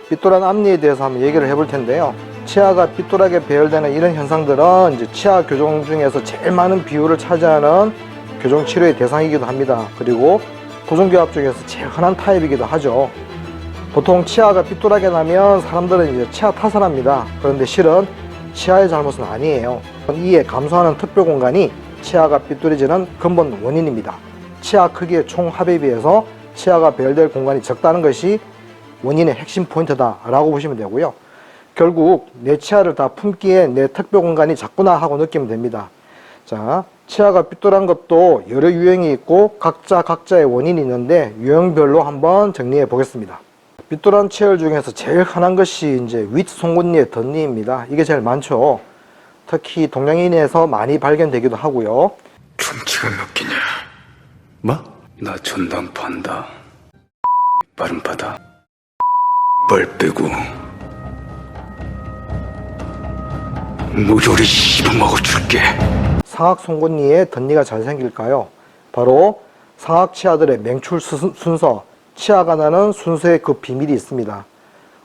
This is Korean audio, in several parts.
삐뚤한 앞니에 대해서 한번 얘기를 해볼 텐데요. 치아가 삐뚤하게 배열되는 이런 현상들은 이제 치아 교정 중에서 제일 많은 비율을 차지하는 교정 치료의 대상이기도 합니다. 그리고 부종교합 중에서 제일 흔한 타입이기도 하죠. 보통 치아가 삐뚤하게 나면 사람들은 이제 치아 탓을 합니다. 그런데 실은 치아의 잘못은 아니에요. 이에 감소하는 특별 공간이 치아가 삐뚤어지는 근본 원인입니다. 치아 크기의 총 합에 비해서 치아가 배열될 공간이 적다는 것이 원인의 핵심 포인트다 라고 보시면 되고요. 결국 내 치아를 다 품기에 내 특별 공간이 작구나 하고 느끼면 됩니다. 자, 치아가 삐뚤한 것도 여러 유형이 있고 각자의 원인이 있는데 유형별로 한번 정리해 보겠습니다. 삐뚤한 치열 중에서 제일 흔한 것이 이제 윗송곳니의 덧니입니다. 이게 제일 많죠. 특히 동양인에서 많이 발견되기도 하고요. 충치가 몇 개냐? 뭐? 나 전담파 한다. 빠른 파다. 뻘 빼고 무조리 씹어먹어 줄게. 상악 송곳니에 덧니가 잘 생길까요? 바로 상악 치아들의 맹출 순서, 치아가 나는 순서에 그 비밀이 있습니다.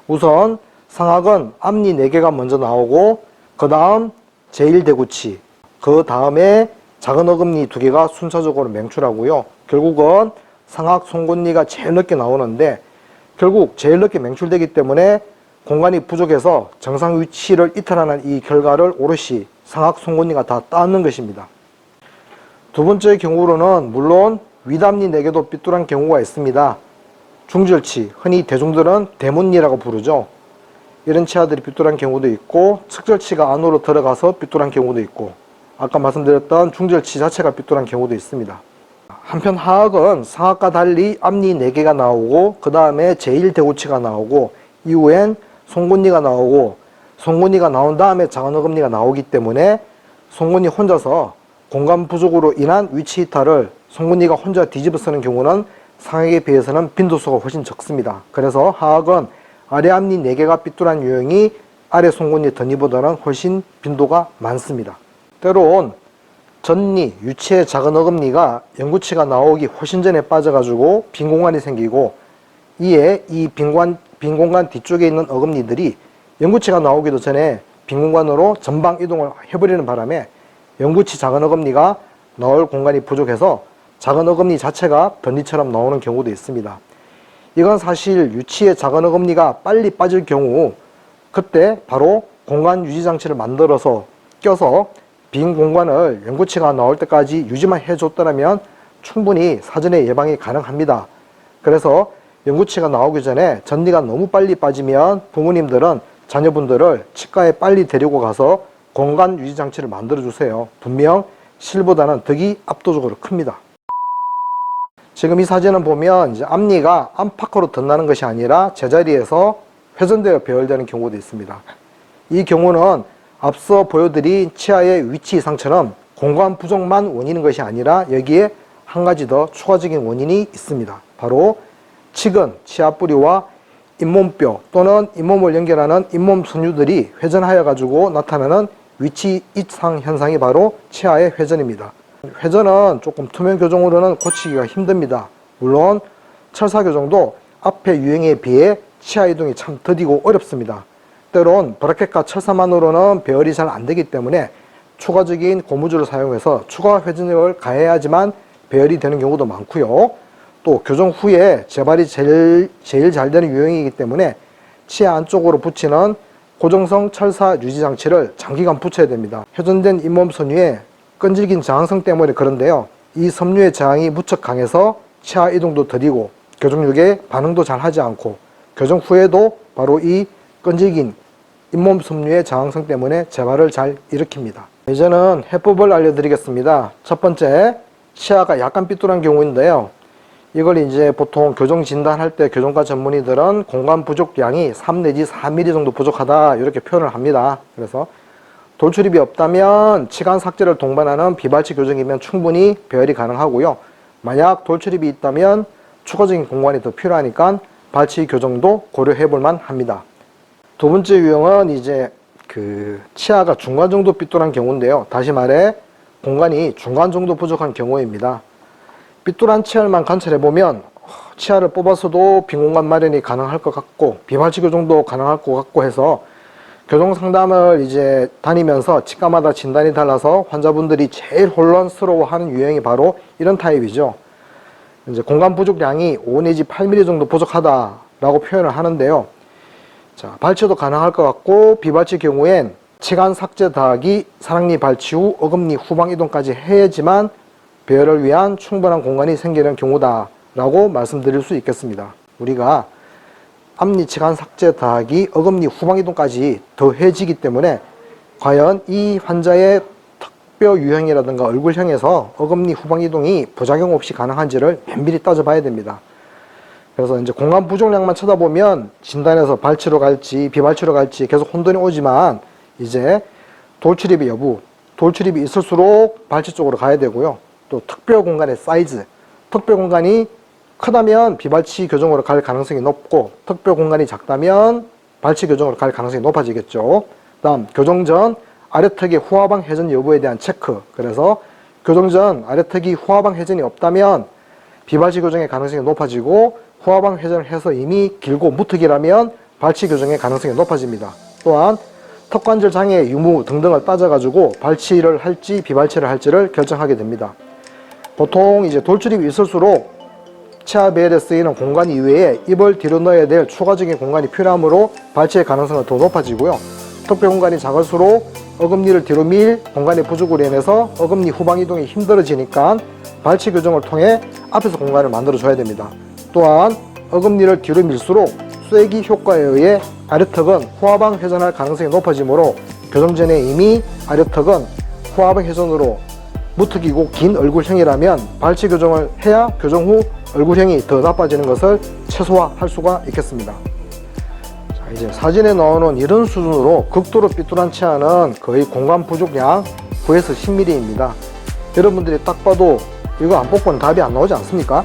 우선 상악은 앞니 4개가 먼저 나오고 그 다음 제1대구치, 그 다음에 작은 어금니 2개가 순차적으로 맹출하고요. 결국은 상악 송곳니가 제일 늦게 나오는데 결국 제일 늦게 맹출되기 때문에 공간이 부족해서 정상 위치를 이탈하는 이 결과를 오롯이 상악 송곳니가 다 따는 것입니다. 두 번째 경우로는 물론 윗앞니 4개도 삐뚤한 경우가 있습니다. 중절치, 흔히 대중들은 대문니라고 부르죠. 이런 치아들이 삐뚤한 경우도 있고 측절치가 안으로 들어가서 삐뚤한 경우도 있고 아까 말씀드렸던 중절치 자체가 삐뚤한 경우도 있습니다. 한편 하악은 상악과 달리 앞니 4개가 나오고 그 다음에 제1대구치가 나오고 이후엔 송곳니가 나오고 송곳니가 나온 다음에 작은 어금니가 나오기 때문에 송곳니 혼자서 공간 부족으로 인한 위치 이탈을 송곳니가 혼자 뒤집어 쓰는 경우는 상악에 비해서는 빈도수가 훨씬 적습니다. 그래서 하악은 아래 앞니 4개가 삐뚤한 유형이 아래 송곳니 덧니보다는 훨씬 빈도가 많습니다. 때론 전니, 유치의 작은 어금니가 영구치가 나오기 훨씬 전에 빠져가지고 빈 공간이 생기고 이에 이 빈 공간 뒤쪽에 있는 어금니들이 영구치가 나오기도 전에 빈 공간으로 전방 이동을 해버리는 바람에 영구치 작은 어금니가 나올 공간이 부족해서 작은 어금니 자체가 덧니처럼 나오는 경우도 있습니다. 이건 사실 유치의 작은 어금니가 빨리 빠질 경우 그때 바로 공간 유지 장치를 만들어서 껴서 빈 공간을 영구치가 나올 때까지 유지만 해줬더라면 충분히 사전에 예방이 가능합니다. 그래서 영구치가 나오기 전에 전니가 너무 빨리 빠지면 부모님들은 자녀분들을 치과에 빨리 데리고 가서 공간 유지 장치를 만들어 주세요. 분명 실보다는 덕이 압도적으로 큽니다. 지금 이 사진을 보면 이제 앞니가 안팎으로 덧나는 것이 아니라 제자리에서 회전되어 배열되는 경우도 있습니다. 이 경우는 앞서 보여드린 치아의 위치 이상처럼 공간 부족만 원인인 것이 아니라 여기에 한 가지 더 추가적인 원인이 있습니다. 바로 치근, 치아 뿌리와 잇몸뼈 또는 잇몸을 연결하는 잇몸 선유들이 회전하여 가지고 나타나는 위치 이상 현상이 바로 치아의 회전입니다. 회전은 조금 투명 교정으로는 고치기가 힘듭니다. 물론 철사 교정도 앞의 유형에 비해 치아 이동이 참 더디고 어렵습니다. 때론 브라켓과 철사만으로는 배열이 잘 안되기 때문에 추가적인 고무줄을 사용해서 추가 회전력을 가해야지만 배열이 되는 경우도 많고요. 또 교정 후에 재발이 제일 잘 되는 유형이기 때문에 치아 안쪽으로 붙이는 고정성 철사 유지 장치를 장기간 붙여야 됩니다. 회전된 잇몸 섬유의 끈질긴 저항성 때문에 그런데요. 이 섬유의 저항이 무척 강해서 치아 이동도 더디고 교정육에 반응도 잘 하지 않고 교정 후에도 바로 이 끈질긴 잇몸 섬유의 저항성 때문에 재발을 잘 일으킵니다. 이제는 해법을 알려드리겠습니다. 첫 번째, 치아가 약간 삐뚤한 경우인데요. 이걸 이제 보통 교정 진단할 때 교정과 전문의들은 공간 부족량이 3 내지 4mm 정도 부족하다 이렇게 표현을 합니다. 그래서 돌출입이 없다면 치간 삭제를 동반하는 비발치 교정이면 충분히 배열이 가능하고요. 만약 돌출입이 있다면 추가적인 공간이 더 필요하니까 발치 교정도 고려해 볼만 합니다. 두 번째 유형은 이제 치아가 중간 정도 삐뚤한 경우인데요. 다시 말해 공간이 중간 정도 부족한 경우입니다. 삐뚤한 치아만 관찰해 보면 치아를 뽑아서도 빈 공간 마련이 가능할 것 같고 비발치 교정도 가능할 것 같고 해서 교정 상담을 이제 다니면서 치과마다 진단이 달라서 환자분들이 제일 혼란스러워하는 유형이 바로 이런 타입이죠. 이제 공간 부족량이 5 내지 8mm 정도 부족하다라고 표현을 하는데요. 자, 발치도 가능할 것 같고 비발치 경우엔 치간 삭제 더하기 사랑니 발치 후 어금니 후방 이동까지 해야지만 배열을 위한 충분한 공간이 생기는 경우다라고 말씀드릴 수 있겠습니다. 우리가 앞니 치간 삭제 더하기 어금니 후방 이동까지 더해지기 때문에 과연 이 환자의 턱뼈 유형이라든가 얼굴형에서 어금니 후방 이동이 부작용 없이 가능한지를 면밀히 따져봐야 됩니다. 그래서 이제 공간 부족량만 쳐다보면 진단에서 발치로 갈지 비발치로 갈지 계속 혼돈이 오지만 이제 돌출입의 여부, 돌출입이 있을수록 발치 쪽으로 가야 되고요. 또 턱뼈 공간의 사이즈, 턱뼈 공간이 크다면 비발치 교정으로 갈 가능성이 높고 턱뼈 공간이 작다면 발치 교정으로 갈 가능성이 높아지겠죠. 다음 교정 전 아래턱의 후하방 회전 여부에 대한 체크. 그래서 교정 전 아래턱이 후하방 회전이 없다면 비발치 교정의 가능성이 높아지고 후하방 회전을 해서 이미 길고 무턱이라면 발치 교정의 가능성이 높아집니다. 또한 턱관절 장애 유무 등등을 따져가지고 발치를 할지 비발치를 할지를 결정하게 됩니다. 보통 이제 돌출입이 있을수록 치아 배열에 쓰이는 공간 이외에 입을 뒤로 넣어야 될 추가적인 공간이 필요하므로 발치의 가능성은 더 높아지고요. 턱뼈 공간이 작을수록 어금니를 뒤로 밀 공간의 부족으로 인해서 어금니 후방 이동이 힘들어지니까 발치 교정을 통해 앞에서 공간을 만들어 줘야 됩니다. 또한 어금니를 뒤로 밀수록 쐐기 효과에 의해 아래턱은 후하방 회전할 가능성이 높아지므로 교정 전에 이미 아래턱은 후하방 회전으로 무턱이고 긴 얼굴형이라면 발치 교정을 해야 교정 후 얼굴형이 더 나빠지는 것을 최소화할 수가 있겠습니다. 자, 이제 사진에 나오는 이런 수준으로 극도로 삐뚤한 치아는 거의 공간 부족량 9에서 10mm입니다. 여러분들이 딱 봐도 이거 안 뽑고는 답이 안 나오지 않습니까?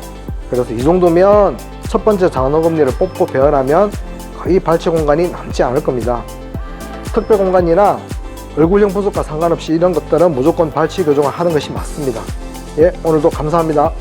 그래서 이 정도면 첫 번째 장어금니를 뽑고 배열하면 거의 발치 공간이 남지 않을 겁니다. 턱뼈 공간이나 얼굴형 부족과 상관없이 이런 것들은 무조건 발치 교정을 하는 것이 맞습니다. 예, 오늘도 감사합니다.